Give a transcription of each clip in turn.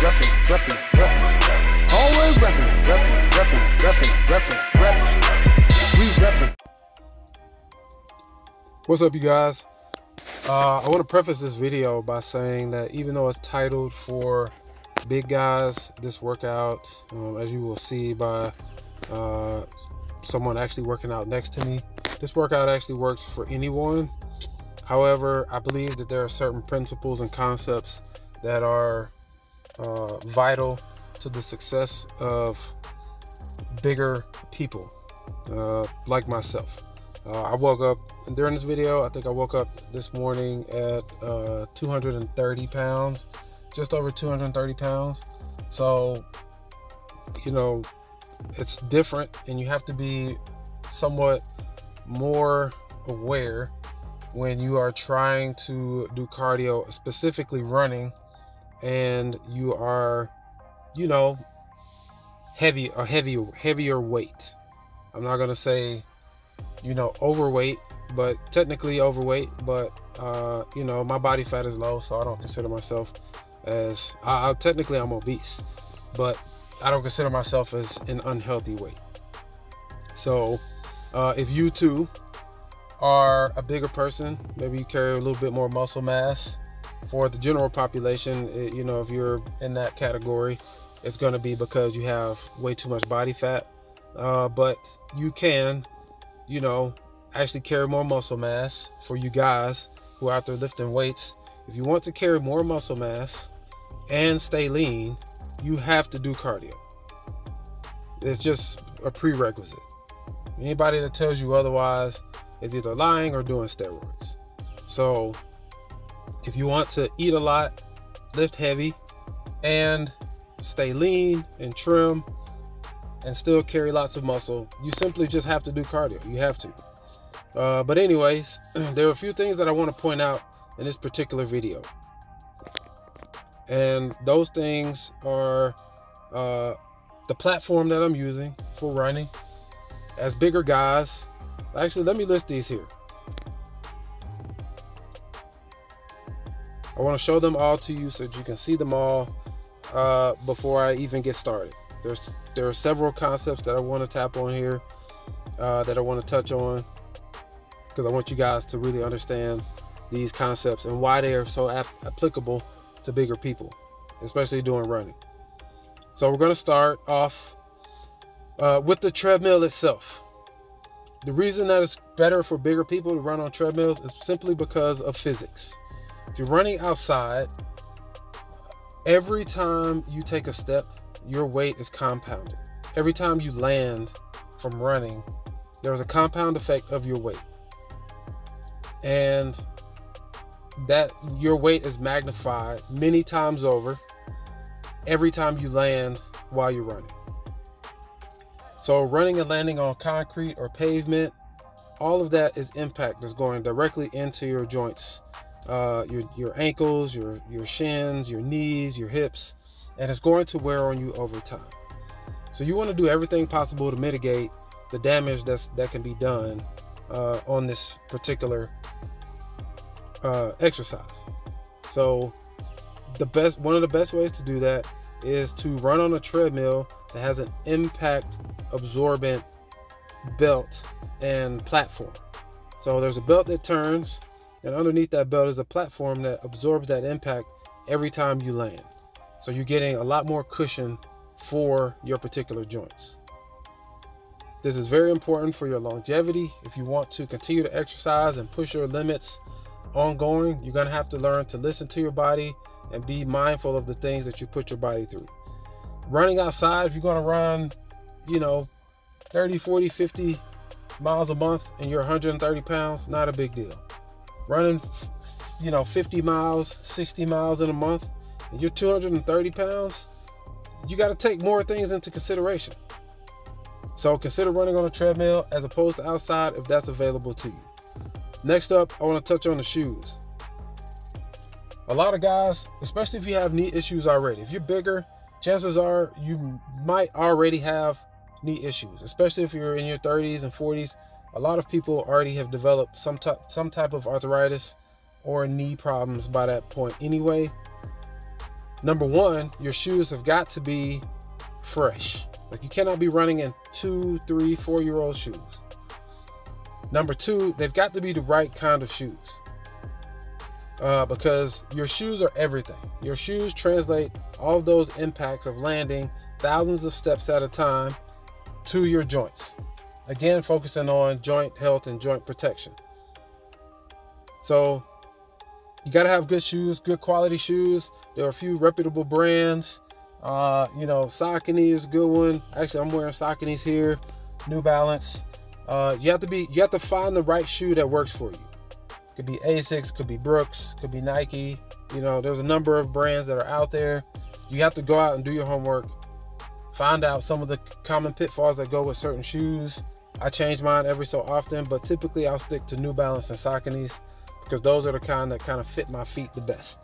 reppin'. Always reppin'. We reppin'. What's up, you guys? I want to preface this video by saying that even though it's titled for big guys, this workout, as you will see by someone actually working out next to me, this workout actually works for anyone. However, I believe that there are certain principles and concepts that are vital to the success of bigger people like myself. I woke up during this video, I think I woke up this morning at 230 pounds, just over 230 pounds. So, you know, it's different, and you have to be somewhat more aware when you are trying to do cardio, specifically running, and you are, you know, heavier weight. I'm not gonna say, you know, overweight, but technically overweight, but you know, my body fat is low, so I don't consider myself as technically I'm obese, but I don't consider myself as an unhealthy weight. So if you too are a bigger person, maybe you carry a little bit more muscle mass. For the general population, you know, if you're in that category, it's going to be because you have way too much body fat, but you can, you know, actually carry more muscle mass. For you guys who are out there lifting weights, if you want to carry more muscle mass and stay lean, you have to do cardio. It's just a prerequisite. Anybody that tells you otherwise is either lying or doing steroids. So if you want to eat a lot, lift heavy, and stay lean and trim and still carry lots of muscle, you simply just have to do cardio. You have to. But anyways, there are a few things that I want to point out in this particular video. And those things are the platform that I'm using for running. As bigger guys, actually, let me list these here. I want to show them all to you so that you can see them all before I even get started. There are several concepts that I want to tap on here, that I want to touch on, because I want you guys to really understand these concepts and why they are so applicable to bigger people, especially doing running. So we're going to start off with the treadmill itself. The reason that it's better for bigger people to run on treadmills is simply because of physics. If you're running outside, every time you take a step, your weight is compounded. Every time you land from running, there's a compound effect of your weight. And that your weight is magnified many times over every time you land while you're running. So running and landing on concrete or pavement, all of that is impact that's going directly into your joints, your ankles, your shins, your knees, your hips, and it's going to wear on you over time. So you want to do everything possible to mitigate the damage that can be done on this particular exercise. So one of the best ways to do that is to run on a treadmill that has an impact absorbent belt and platform. So there's a belt that turns, and underneath that belt is a platform that absorbs that impact every time you land. So you're getting a lot more cushion for your particular joints. This is very important for your longevity. If you want to continue to exercise and push your limits ongoing, you're going to have to learn to listen to your body and be mindful of the things that you put your body through. Running outside, if you're going to run, you know, 30, 40, 50 miles a month and you're 130 pounds, not a big deal. Running, you know, 50 miles, 60 miles in a month and you're 230 pounds, you got to take more things into consideration. So consider running on a treadmill as opposed to outside if that's available to you. Next up, I want to touch on the shoes. A lot of guys, especially if you have knee issues already, if you're bigger, chances are you might already have knee issues, especially if you're in your 30s and 40s. A lot of people already have developed some type of arthritis or knee problems by that point anyway. Number one, your shoes have got to be fresh. Like, you cannot be running in 2, 3, 4-year-old shoes. Number two, they've got to be the right kind of shoes. Because your shoes are everything. Your shoes translate all of those impacts of landing thousands of steps at a time to your joints. Again, focusing on joint health and joint protection. So you got to have good shoes, good quality shoes. There are a few reputable brands. Saucony is a good one. Actually, I'm wearing Sauconys here. New Balance. You have to find the right shoe that works for you. Could be Asics, could be Brooks, could be Nike. There's a number of brands that are out there. You have to go out and do your homework. Find out some of the common pitfalls that go with certain shoes. I change mine every so often, but typically I'll stick to New Balance and Sauconys because those are the kind that fit my feet the best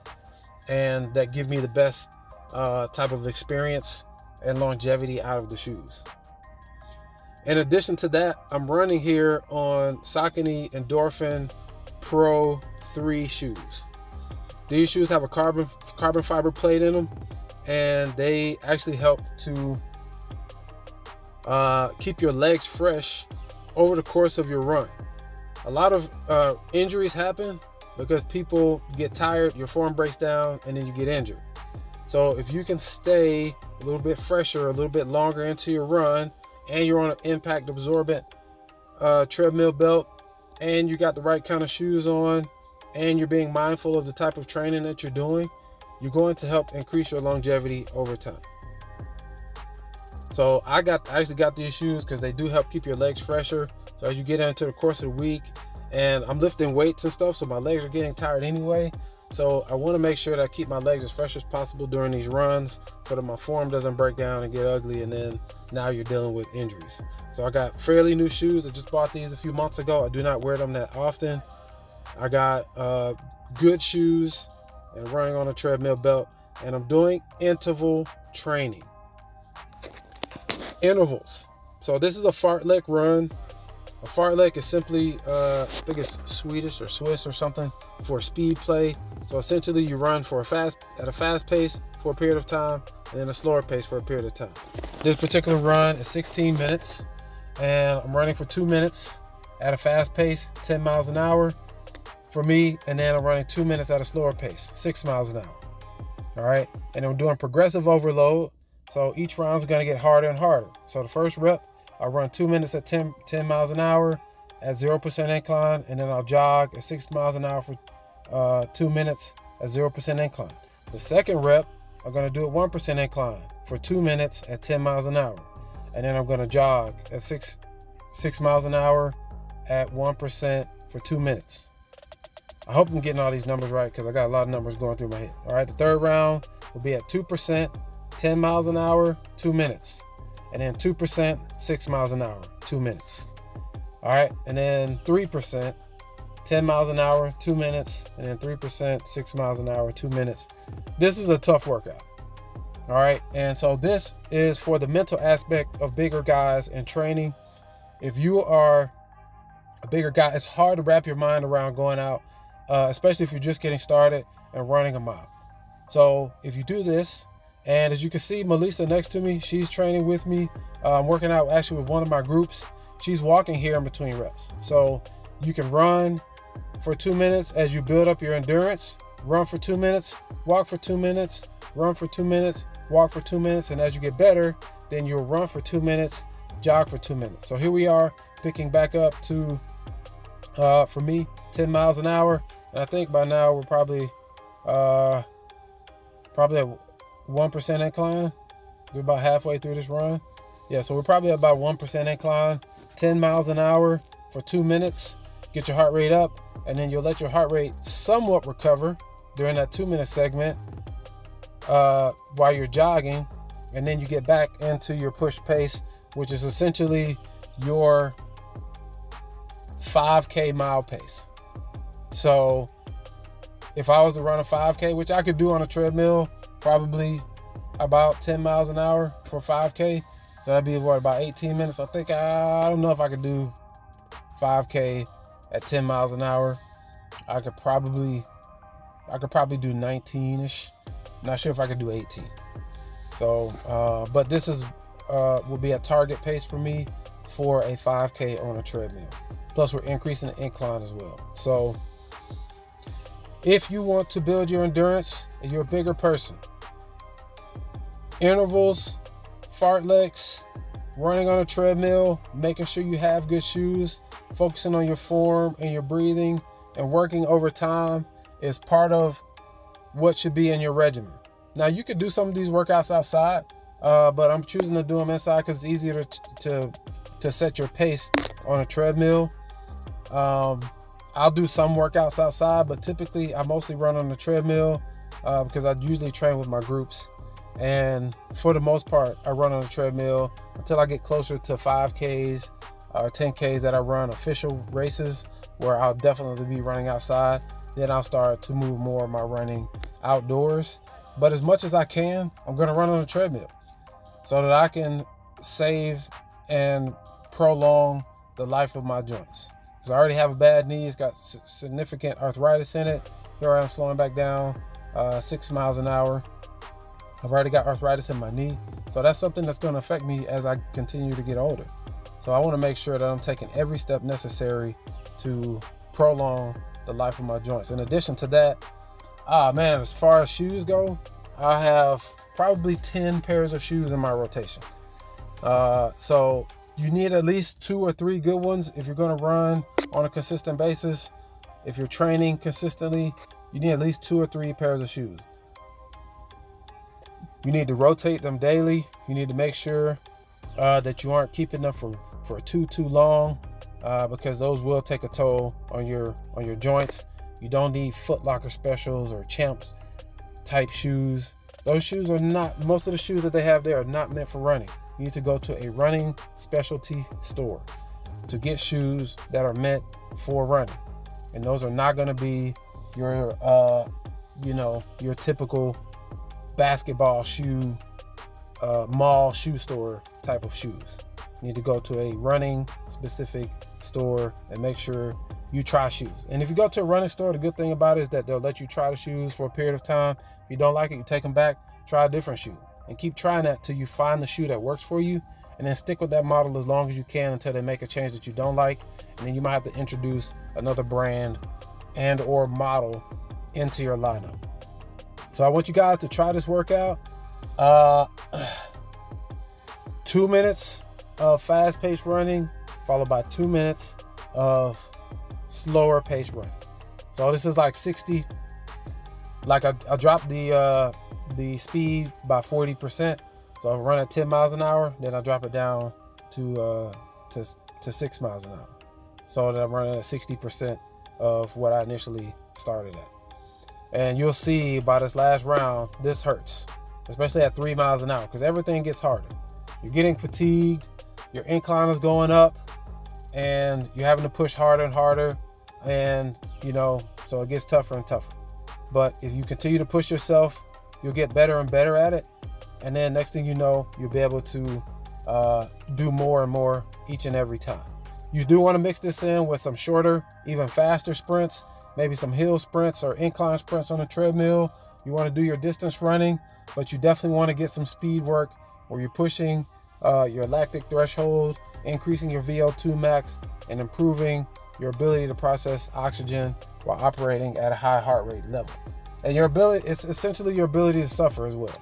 and that give me the best type of experience and longevity out of the shoes. In addition to that, I'm running here on Saucony Endorphin Pro 3 shoes. These shoes have a carbon fiber plate in them, and they actually help to keep your legs fresh over the course of your run. A lot of injuries happen because people get tired, your form breaks down, and then you get injured. So if you can stay a little bit fresher, a little bit longer into your run, and you're on an impact absorbent treadmill belt, and you got the right kind of shoes on, and you're being mindful of the type of training that you're doing, you're going to help increase your longevity over time. So I actually got these shoes because they do help keep your legs fresher. So as you get into the course of the week, and I'm lifting weights and stuff, so my legs are getting tired anyway. So I want to make sure that I keep my legs as fresh as possible during these runs so that my form doesn't break down and get ugly, and then now you're dealing with injuries. So I got fairly new shoes. I just bought these a few months ago. I do not wear them that often. I got good shoes and running on a treadmill belt, and I'm doing interval training. Intervals. So this is a fartlek run. A fartlek is simply, I think it's Swedish or Swiss or something, for speed play. So essentially you run at a fast pace for a period of time, and then a slower pace for a period of time. This particular run is 16 minutes, and I'm running for 2 minutes at a fast pace, 10 miles an hour for me, and then I'm running 2 minutes at a slower pace, 6 miles an hour. All right, and I'm doing progressive overload, so each round is going to get harder and harder. So the first rep, I'll run 2 minutes at 10 miles an hour at 0% incline, and then I'll jog at 6 miles an hour for 2 minutes at 0% incline. The second rep, I'm going to do a 1% incline for 2 minutes at 10 miles an hour, and then I'm going to jog at 6 miles an hour at 1% for 2 minutes. I hope I'm getting all these numbers right because I got a lot of numbers going through my head. All right, the third round will be at 2%, 10 miles an hour, 2 minutes. And then 2%, 6 miles an hour, 2 minutes. All right, and then 3%, 10 miles an hour, 2 minutes. And then 3%, 6 miles an hour, 2 minutes. This is a tough workout. All right, and so this is for the mental aspect of bigger guys and training. If you are a bigger guy, it's hard to wrap your mind around going out, especially if you're just getting started and running a mile. So if you do this, and as you can see, Melissa next to me, she's training with me. I'm working out actually with one of my groups. She's walking here in between reps. So you can run for 2 minutes as you build up your endurance, run for 2 minutes, walk for 2 minutes, run for 2 minutes, walk for 2 minutes. And as you get better, then you'll run for 2 minutes, jog for 2 minutes. So here we are picking back up to, for me, 10 miles an hour. And I think by now we're probably at 1% incline. We're about halfway through this run. Yeah, so we're probably about 1% incline, 10 miles an hour for 2 minutes. Get your heart rate up, and then you'll let your heart rate somewhat recover during that 2 minute segment while you're jogging, and then you get back into your push pace, which is essentially your 5K mile pace. So if I was to run a 5K, which I could do on a treadmill, probably about 10 miles an hour for 5K. So that'd be what, about 18 minutes. I think, I don't know if I could do 5K at 10 miles an hour. I could probably do 19-ish not sure if I could do 18. So, but this is will be a target pace for me for a 5K on a treadmill. Plus, we're increasing the incline as well. So, if you want to build your endurance and you're a bigger person, intervals, fartleks, running on a treadmill, making sure you have good shoes, focusing on your form and your breathing, and working over time is part of what should be in your regimen. Now, you could do some of these workouts outside, but I'm choosing to do them inside because it's easier to set your pace on a treadmill. I'll do some workouts outside, but typically I mostly run on the treadmill because I usually train with my groups. And for the most part, I run on the treadmill until I get closer to 5Ks or 10Ks that I run official races, where I'll definitely be running outside. Then I'll start to move more of my running outdoors. But as much as I can, I'm going to run on the treadmill so that I can save and prolong the life of my joints. Because I already have a bad knee. It's got significant arthritis in it. Here I am slowing back down 6 miles an hour. I've already got arthritis in my knee. So that's something that's going to affect me as I continue to get older. So I want to make sure that I'm taking every step necessary to prolong the life of my joints. In addition to that, man, as far as shoes go, I have probably 10 pairs of shoes in my rotation. So you need at least 2 or 3 good ones if you're going to run on a consistent basis. If you're training consistently, you need at least 2 or 3 pairs of shoes. You need to rotate them daily. You need to make sure that you aren't keeping them for too long, because those will take a toll on your joints. You don't need Foot Locker specials or Champs type shoes. Those shoes are not, most of the shoes that they have there are not meant for running. You need to go to a running specialty store to get shoes that are meant for running. And those are not going to be your, your typical basketball shoe, mall shoe store type of shoes. You need to go to a running specific store and make sure you try shoes. And if you go to a running store, the good thing about it is that they'll let you try the shoes for a period of time. If you don't like it, you take them back, try a different shoe, and keep trying that till you find the shoe that works for you, and then stick with that model as long as you can until they make a change that you don't like. And then you might have to introduce another brand and or model into your lineup. So I want you guys to try this workout. 2 minutes of fast-paced running, followed by 2 minutes of slower paced running. So this is like 60. Like I dropped the speed by 40%. So I run at 10 miles an hour, then I drop it down to 6 miles an hour. So that I'm running at 60% of what I initially started at. And you'll see by this last round, this hurts, especially at 3 miles an hour, because everything gets harder. You're getting fatigued, your incline is going up, and you're having to push harder and harder. And, so it gets tougher and tougher. But if you continue to push yourself, you'll get better and better at it. And then next thing you know, you'll be able to do more and more each and every time. You do want to mix this in with some shorter, even faster sprints, maybe some hill sprints or incline sprints on the treadmill. You want to do your distance running, but you definitely want to get some speed work where you're pushing your lactic threshold, increasing your VO2 max, and improving your ability to process oxygen while operating at a high heart rate level. And your ability, it's essentially your ability to suffer as well.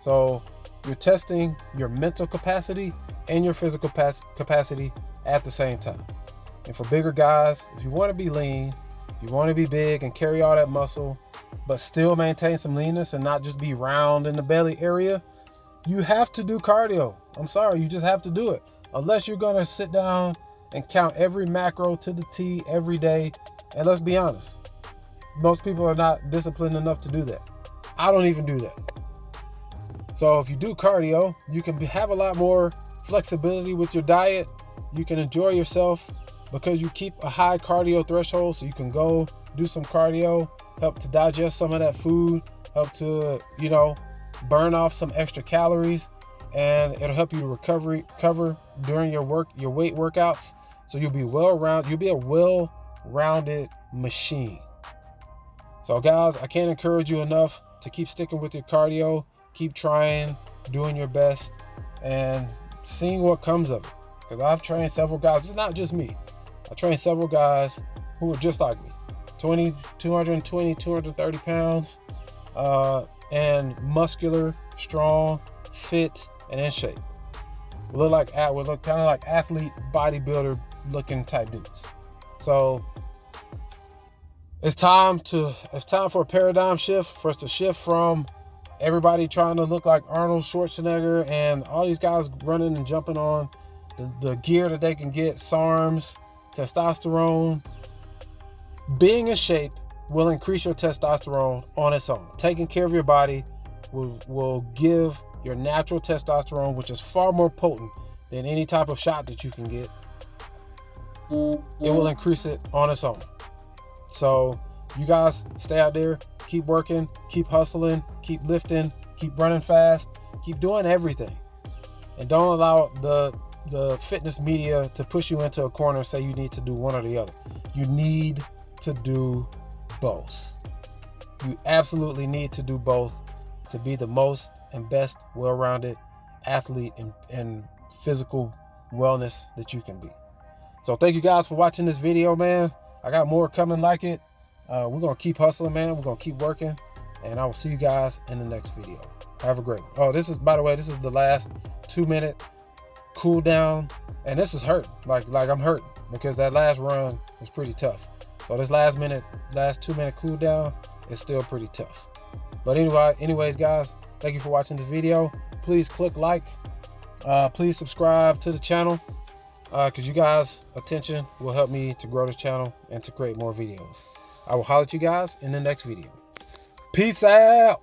So you're testing your mental capacity and your physical capacity at the same time. And for bigger guys, if you want to be lean, if you want to be big and carry all that muscle, but still maintain some leanness and not just be round in the belly area, you have to do cardio. I'm sorry, you just have to do it. Unless you're going to sit down and count every macro to the T every day. And let's be honest, most people are not disciplined enough to do that. I don't even do that. So if you do cardio, you can have a lot more flexibility with your diet. You can enjoy yourself because you keep a high cardio threshold, so you can go do some cardio, help to digest some of that food, help to, burn off some extra calories, and it'll help you to recover during your weight workouts. So you'll be a well-rounded machine. So guys, I can't encourage you enough to keep sticking with your cardio, keep trying, doing your best, and seeing what comes of it. Because I've trained several guys. It's not just me. I trained several guys who are just like me, 220, 230 pounds, and muscular, strong, fit, and in shape. We look kind of like athlete, bodybuilder looking type dudes. So it's time for a paradigm shift, for us to shift from everybody trying to look like Arnold Schwarzenegger and all these guys running and jumping on the gear that they can get, SARMs, testosterone. Being in shape will increase your testosterone on its own. Taking care of your body will give your natural testosterone, which is far more potent than any type of shot that you can get. It will increase it on its own. So you guys stay out there, keep working, keep hustling, keep lifting, keep running fast, keep doing everything. And don't allow the fitness media to push you into a corner and say you need to do one or the other. You need to do both. You absolutely need to do both to be the most and best well-rounded athlete and physical wellness that you can be. So thank you guys for watching this video, man. I got more coming like it. We're going to keep hustling, man. We're going to keep working. And I will see you guys in the next video. Have a great one. Oh, by the way, this is the last 2-minute cool down. And this is hurt. Like I'm hurting because that last run was pretty tough. So this last 2-minute cool down is still pretty tough. But anyways, guys, thank you for watching this video. Please click like. Please subscribe to the channel. Because you guys' attention will help me to grow this channel and to create more videos. I will holler at you guys in the next video. Peace out.